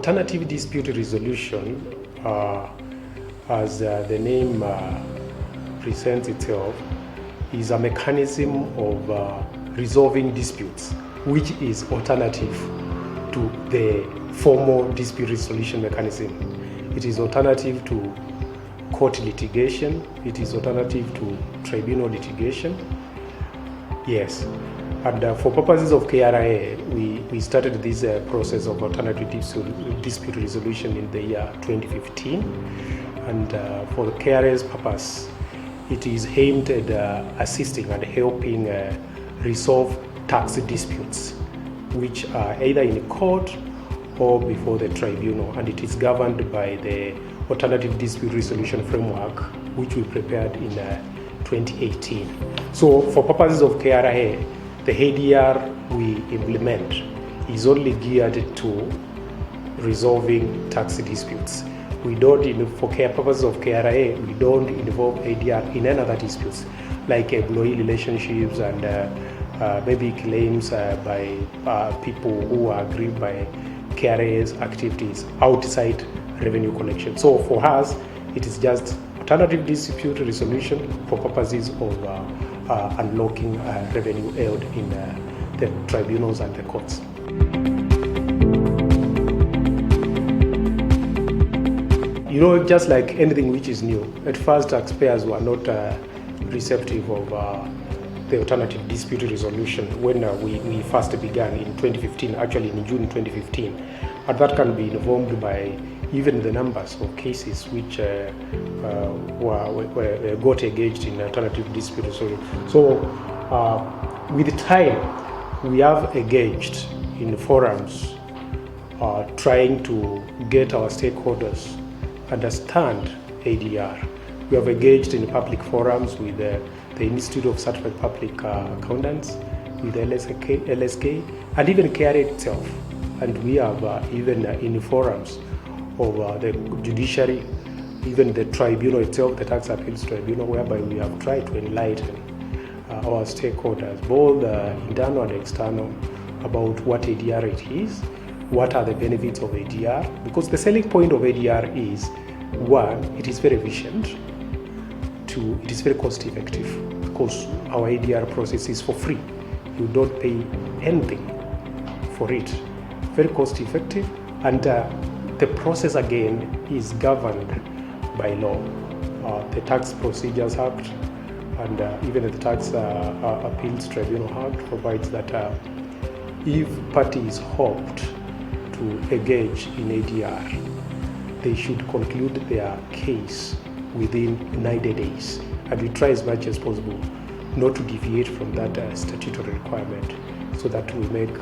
Alternative dispute resolution, as the name presents itself, is a mechanism of resolving disputes, which is alternative to the formal dispute resolution mechanism. It is alternative to court litigation. It is alternative to tribunal litigation. Yes. And for purposes of KRA, we started this process of alternative dispute resolution in the year 2015. And for the KRA's purpose, it is aimed at assisting and helping resolve tax disputes, which are either in court or before the tribunal. And it is governed by the Alternative Dispute Resolution Framework, which we prepared in 2018. So for purposes of KRA, the ADR we implement is only geared to resolving tax disputes. We don't, for purposes of KRA, we don't involve ADR in any other disputes, like employee relationships and maybe claims by people who are aggrieved by KRA's activities outside revenue collection. So for us, it is just alternative dispute resolution for purposes of unlocking revenue held in the tribunals and the courts. Just like anything which is new, at first taxpayers were not receptive of the alternative dispute resolution when we first began in 2015, actually in June 2015. And that can be informed by even the numbers of cases which got engaged in alternative dispute resolution. So with time, we have engaged in forums trying to get our stakeholders understand ADR. We have engaged in public forums with the Institute of Certified Public Accountants, with LSK, and even KRA itself. And we have even in forums of the judiciary, even the tribunal itself, the Tax Appeals Tribunal, whereby we have tried to enlighten our stakeholders, both internal and external, about what ADR it is, what are the benefits of ADR, because the selling point of ADR is, one, it is very efficient, two, it is very cost effective, because our ADR process is for free. You don't pay anything for it. Very cost effective, and the process again is governed by law. The Tax Procedures Act and even the Tax Appeals Tribunal Act provides that if parties opt to engage in ADR, they should conclude their case within 90 days. And we try as much as possible not to deviate from that statutory requirement, so that we make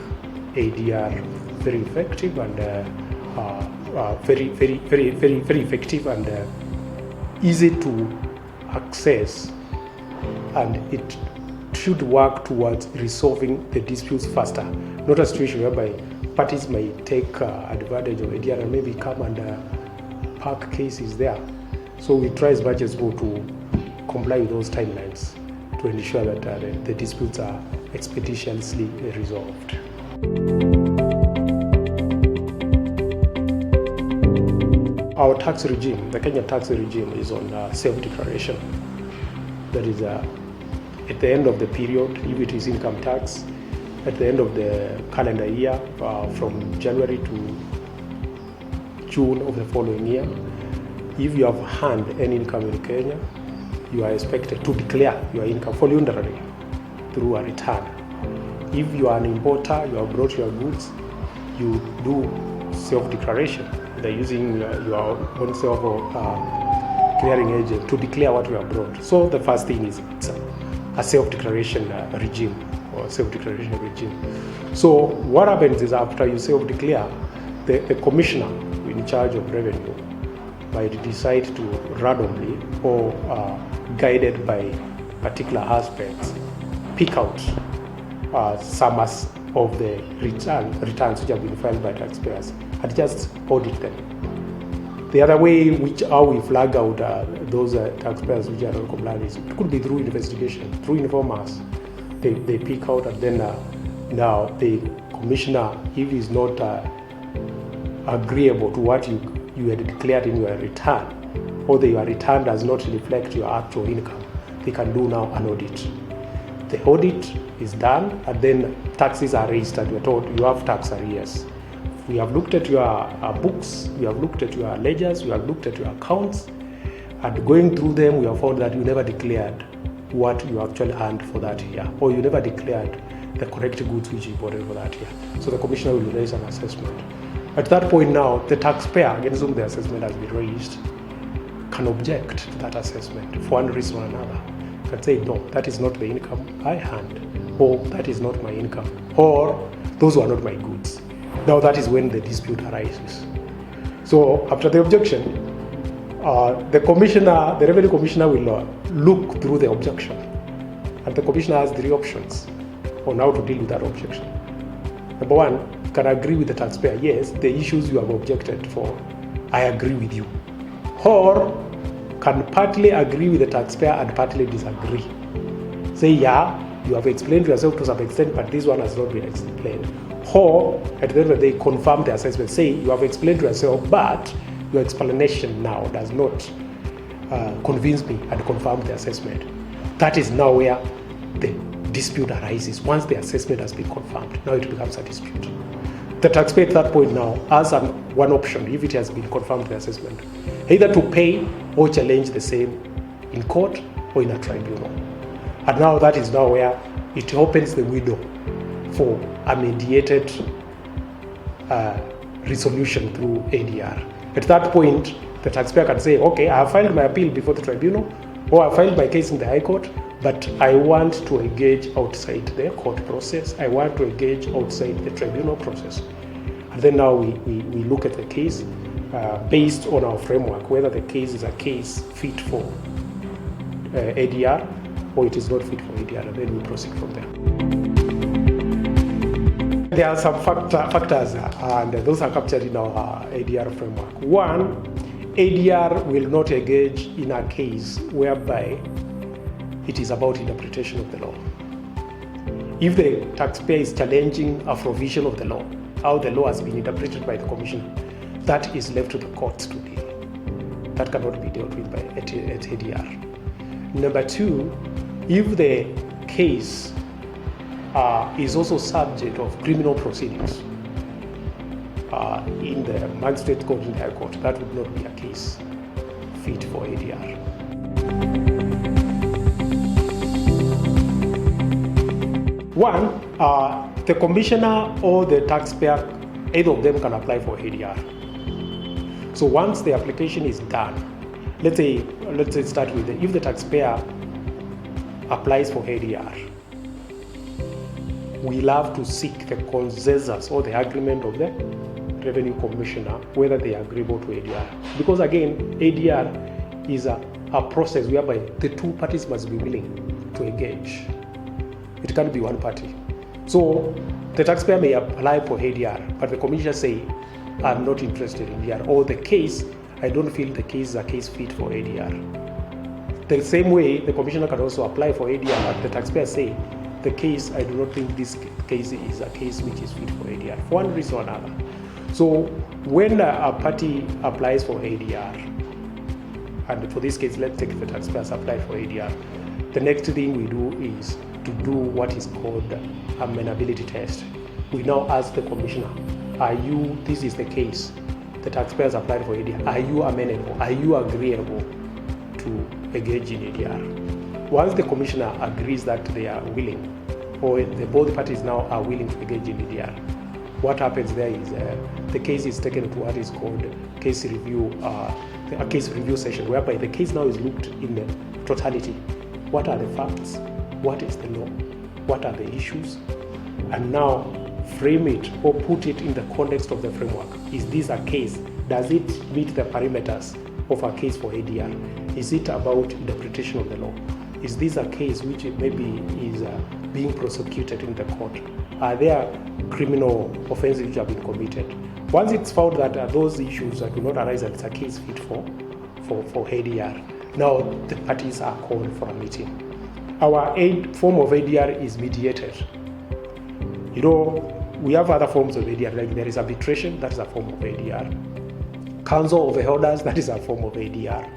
ADR very effective and very effective and easy to access, and it should work towards resolving the disputes faster. Not a situation whereby parties may take advantage of ADR and maybe come and park cases there. So we try as much as possible to comply with those timelines to ensure that the disputes are expeditiously resolved. Our tax regime, the Kenya tax regime, is on self-declaration. That is, at the end of the period, if it is income tax, at the end of the calendar year, from January to June of the following year, if you have earned any income in Kenya, you are expected to declare your income voluntarily through a return. If you are an importer, you have brought your goods, you do self-declaration. They're using your own self clearing agent to declare what you have brought. So the first thing is it's a self-declaration regime or self-declaration regime. So what happens is after you self-declare, the commissioner in charge of revenue might decide to randomly or guided by particular aspects pick out some of the returns which have been filed by taxpayers and just audit them. The other way how we flag out those taxpayers which are not compliant is it could be through investigation, through informers. They pick out, and then now the commissioner, if he's not agreeable to what you had declared in your return, or that your return does not reflect your actual income, they can do now an audit. The audit is done, and then taxes are raised, and you're told you have tax arrears. We have looked at your books, we have looked at your ledgers, we have looked at your accounts, and going through them, we have found that you never declared what you actually earned for that year, or you never declared the correct goods which you bought for that year. So the commissioner will raise an assessment. At that point now, the taxpayer against whom the assessment has been raised can object to that assessment for one reason or another. Can say, no, that is not the income I earned, or that is not my income, or those were not my goods. Now that is when the dispute arises. So after the objection, the revenue commissioner will look through the objection, and the commissioner has three options on how to deal with that objection. Number one, can agree with the taxpayer, yes, the issues you have objected for, I agree with you. Or can partly agree with the taxpayer and partly disagree. Say, yeah, you have explained to yourself to some extent, but this one has not been explained. Or at the end of the day, confirm the assessment. Say, you have explained to yourself, but your explanation now does not convince me, and confirm the assessment. That is now where the dispute arises. Once the assessment has been confirmed, now it becomes a dispute. The taxpayer at that point now has one option, if it has been confirmed the assessment, either to pay or challenge the same in court or in a tribunal. And now that is now where it opens the window for a mediated resolution through ADR. At that point, the taxpayer can say, okay, I have filed my appeal before the tribunal, or I filed my case in the High Court, but I want to engage outside the court process. I want to engage outside the tribunal process. And then now we look at the case based on our framework, whether the case is a case fit for ADR or it is not fit for ADR, and then we proceed from there. There are some factors, and those are captured in our ADR framework. One, ADR will not engage in a case whereby it is about interpretation of the law. If the taxpayer is challenging a provision of the law, how the law has been interpreted by the commissioner, that is left to the courts to deal. That cannot be dealt with at ADR. Number two, if the case is also subject of criminal proceedings in the magistrate court, in the High Court, that would not be a case fit for ADR. One, the commissioner or the taxpayer, either of them can apply for ADR. So once the application is done, let's say start with if the taxpayer applies for ADR, we'll have to seek the consensus or the agreement of the revenue commissioner whether they are agreeable to ADR. Because again, ADR is a process whereby the two parties must be willing to engage. It can't be one party. So the taxpayer may apply for ADR, but the commissioner say, I'm not interested in ADR, or the case, I don't feel the case is a case fit for ADR. The same way, the commissioner can also apply for ADR, but the taxpayer say, the case, I do not think this case is a case which is fit for ADR, for one reason or another. So when a party applies for ADR, and for this case, let's take the taxpayers apply for ADR, the next thing we do is to do what is called amenability test. We now ask the commissioner, this is the case, the taxpayers applied for ADR, are you amenable, are you agreeable to engage in ADR? Once the commissioner agrees that they are willing, or both parties now are willing to engage in ADR, what happens there is the case is taken to what is called a case review session, whereby the case now is looked in the totality. What are the facts? What is the law? What are the issues? And now frame it or put it in the context of the framework. Is this a case? Does it meet the parameters of a case for ADR? Is it about interpretation of the law? Is this a case which maybe is being prosecuted in the court? Are there criminal offenses which have been committed? Once it's found that those issues do not arise and it's a case fit for ADR, now the parties are called for a meeting. Our form of ADR is mediated. we have other forms of ADR, like there is arbitration, that is a form of ADR. Council of Elders, that is a form of ADR.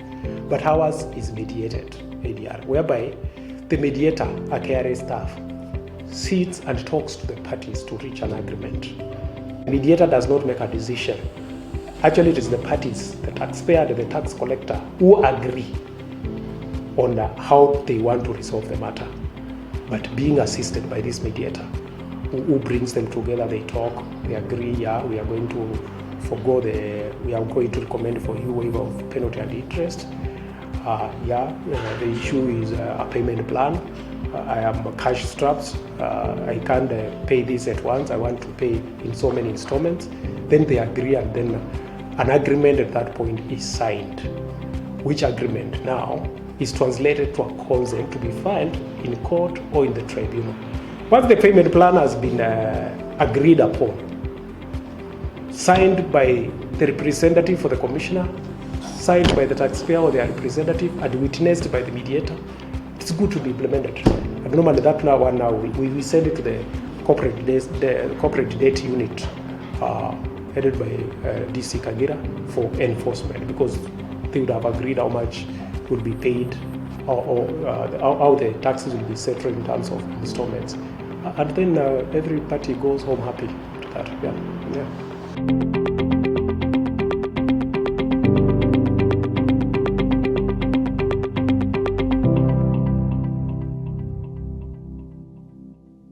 But ours is mediated ADR, whereby the mediator, a KRA staff, sits and talks to the parties to reach an agreement. The mediator does not make a decision. Actually, it is the parties, the taxpayer and the tax collector, who agree on how they want to resolve the matter, but being assisted by this mediator who brings them together. They talk, they agree, yeah, we are going to we are going to recommend for you waiver of penalty and interest. The issue is a payment plan. I am cash strapped. I can't pay this at once. I want to pay in so many installments. Then they agree, and then an agreement at that point is signed, which agreement now is translated to a consent to be filed in court or in the tribunal. Once the payment plan has been agreed upon, signed by the representative for the commissioner, signed by the taxpayer or their representative, and witnessed by the mediator, it's good to be implemented. And normally that now we send it to the corporate debt unit headed by DC Kagira for enforcement, because they would have agreed how much will be paid or how the taxes will be settled in terms of installments. And then every party goes home happy to that. Yeah.